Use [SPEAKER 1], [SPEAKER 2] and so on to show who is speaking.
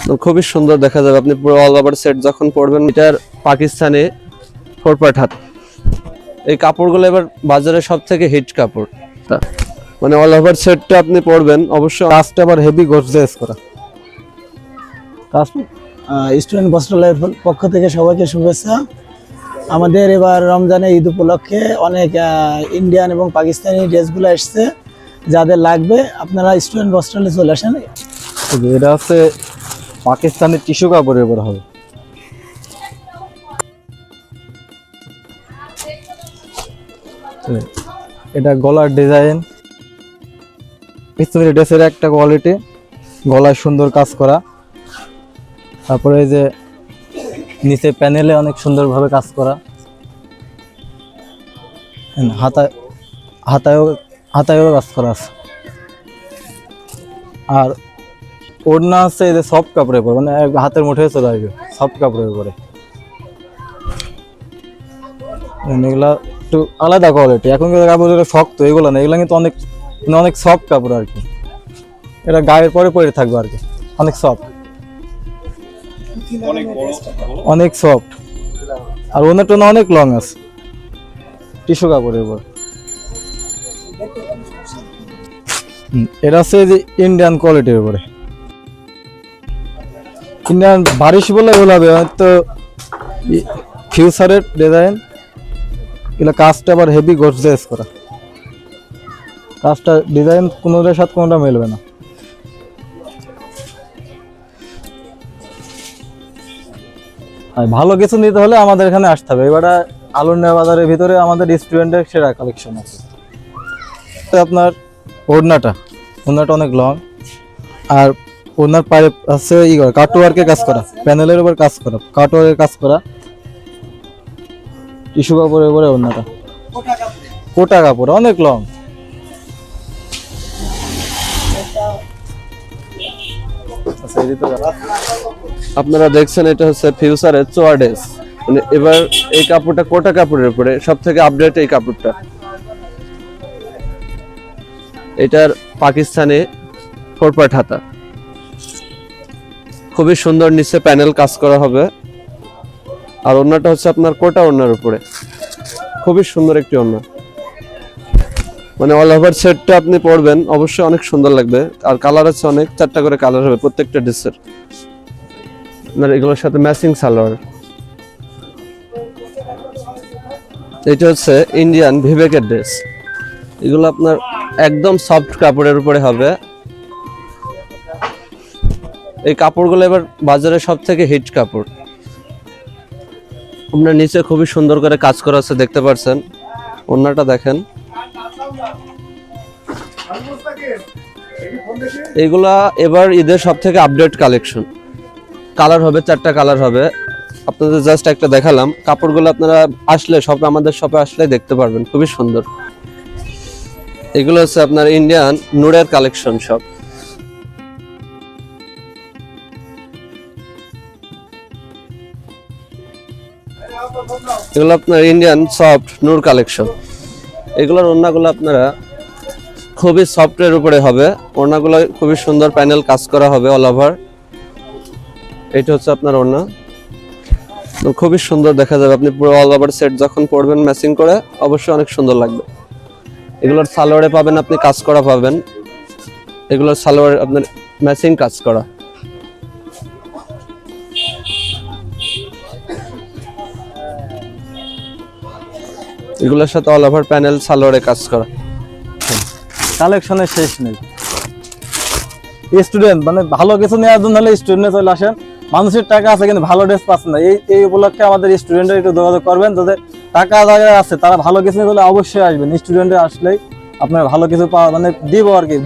[SPEAKER 1] তো খুবই সুন্দর দেখা যাবে আপনি পুরো অল ওভার সেট যখন পরবেন। এটার পাকিস্তানি 4 পার্ট হাত। এই কাপড়গুলো এবার বাজারে সব থেকে হিট কাপড়, মানে অল ওভার সেটটা আপনি পরবেন অবশ্যই।
[SPEAKER 2] কাজটা আবার হেভি গর্জিয়াস করা কাজ।
[SPEAKER 3] স্টুডেন্ট বস্ত্রালয়ের পক্ষ থেকে সবাইকে শুভেচ্ছা। আমাদের এবার রমজানে ঈদ উপলক্ষে অনেক ইন্ডিয়ান এবং পাকিস্তানি ড্রেসগুলো এসছে, যাদের লাগবে আপনারা স্টুডেন্ট বস্ত্রালয়ে চলে আসেন।
[SPEAKER 2] এটা হচ্ছে পাকিস্তানের টিস্যু কাপড়ের উপর হবে। এটা গলার ডিজাইন, ড্রেসের একটা কোয়ালিটি, গলায় সুন্দর কাজ করা। তারপরে এই যে নিচে প্যানেলে অনেক সুন্দরভাবে কাজ করা, হাতায়ও কাজ করা আছে। আর ওড়না আছে এই যে সফট কাপড়ের উপর, মানে হাতের মুঠে চলে আসবে সফট কাপড়ের উপরে। এগুলা একটু আলাদা কোয়ালিটি। এখনকার কাপড় যেটা শক্ত এগুলো না, এগুলো কিন্তু অনেক অনেক সফট কাপড় আর কি। এটা গায়ের পরে পরে থাকবে আর কি, অনেক সফট, অনেক সফট। আর ওনারটা অনেক লং আছে টিস্যু কাপড়ের উপর। এটা হচ্ছে যে ইন্ডিয়ান কোয়ালিটির উপরে, ইন্ডিয়ান বারিশ বলে বলাবে হয়তো। ফিউচারের ডিজাইন, এগুলো কাজটা আবার হেভি গর্জিয়াস করা। কাজটা ডিজাইন কোনোটার সাথে কোনোটা মিলবে না। আর ভালো কিছু নিতে হলে আমাদের এখানে আসতে হবে। এবারে আলুনিয়া বাজারের ভিতরে আমাদের স্টুডেন্টের সেরা কালেকশন আছে। আপনার ওড়নাটা অনেক লং, আর ওড়নার পায়ে আছে কাটওয়ার্কের কাজ করা, প্যানেলের উপর কাজ করা, কাটওয়ার্কের কাজ করা, টিস্যু কাপড়ের উপরে ওড়নাটা, কোটা কাপড় অনেক লং।
[SPEAKER 1] আপনারা দেখছেন এটা হচ্ছে ফিউচারের চোয়া ড্রেস। মানে এবার এই কাপড়টা কোটা কাপড়ের উপরে সব থেকে আপডেট এই কাপড়টা। এটার পাকিস্তানি 4 পার্ট হাতা, খুবই সুন্দর নিচে প্যানেল কাজ করা হবে। আর ওড়নাটা হচ্ছে আপনার কোটা ওড়নার উপরে, খুবই সুন্দর একটি ওড়না। মানে অল ওভার সেটটা আপনি পরবেন অবশ্যই অনেক সুন্দর লাগবে। আর কালার আছে অনেক, 4টা করে কালার হবে প্রত্যেকটা ড্রেসের। আপনার এগুলোর সাথে ম্যাচিং সালোয়ার। এটা হচ্ছে ইন্ডিয়ান ভিভেকের ড্রেস। এগুলো আপনার একদম সফট কাপড়ের উপরে হবে। এই কাপড়গুলো এবার বাজারে সব থেকে হিট কাপড়। আপনার নিচে খুবই সুন্দর করে কাজ করা আছে, দেখতে পাচ্ছেন। ওড়নাটা দেখেন। এগুলা এবার ঈদের সব থেকে আপডেট কালেকশন। কালার হবে 4টা কালার হবে। আপনাদের জাস্ট একটা দেখালাম। কাপড়গুলো আপনারা আসলে সব আমাদের শপে আসলে দেখতে পারবেন, খুবই সুন্দর। এগুলো হচ্ছে আপনার ইন্ডিয়ান নুরের কালেকশন সব। এগুলো আপনার ইন্ডিয়ান সফট নূর কালেকশন। এগুলোর ওড়নাগুলো আপনারা খুবই সফটের উপরে হবে। ওড়নাগুলো খুবই সুন্দর প্যানেল কাজ করা হবে অল ওভার। এটা হচ্ছে আপনার ওড়না, খুবই সুন্দর দেখা যাবে আপনি পুরো অল ওভার সেট যখন পরবেন ম্যাচিং করে, অবশ্যই অনেক সুন্দর লাগবে। এগুলোর সালোয়ারে পাবেন আপনি কাজ করা পাবেন। এগুলোর সালোয়ার আপনার ম্যাচিং কাজ করা। এগুলোর সাথে অল ওভার প্যানেল সালোয়ারে কাজ করা।
[SPEAKER 2] কালেকশনের শেষ নেই। স্টুডেন্ট মানে ভালো কিছু নেওয়ার জন্য হলে স্টুডেন্টে চলে আসেন। মানুষের টাকা আছে কিন্তু ভালো ড্রেস পাচ্ছেন না, এই উপলক্ষে আমাদের স্টুডেন্টরা একটু যোগাযোগ করবেন। যাদের টাকা যারা আছে তারা ভালো কিছু নিয়ে অবশ্যই আসবেন। স্টুডেন্টে আসলেই আপনার ভালো কিছু পাওয়া মানে দিব আর কি।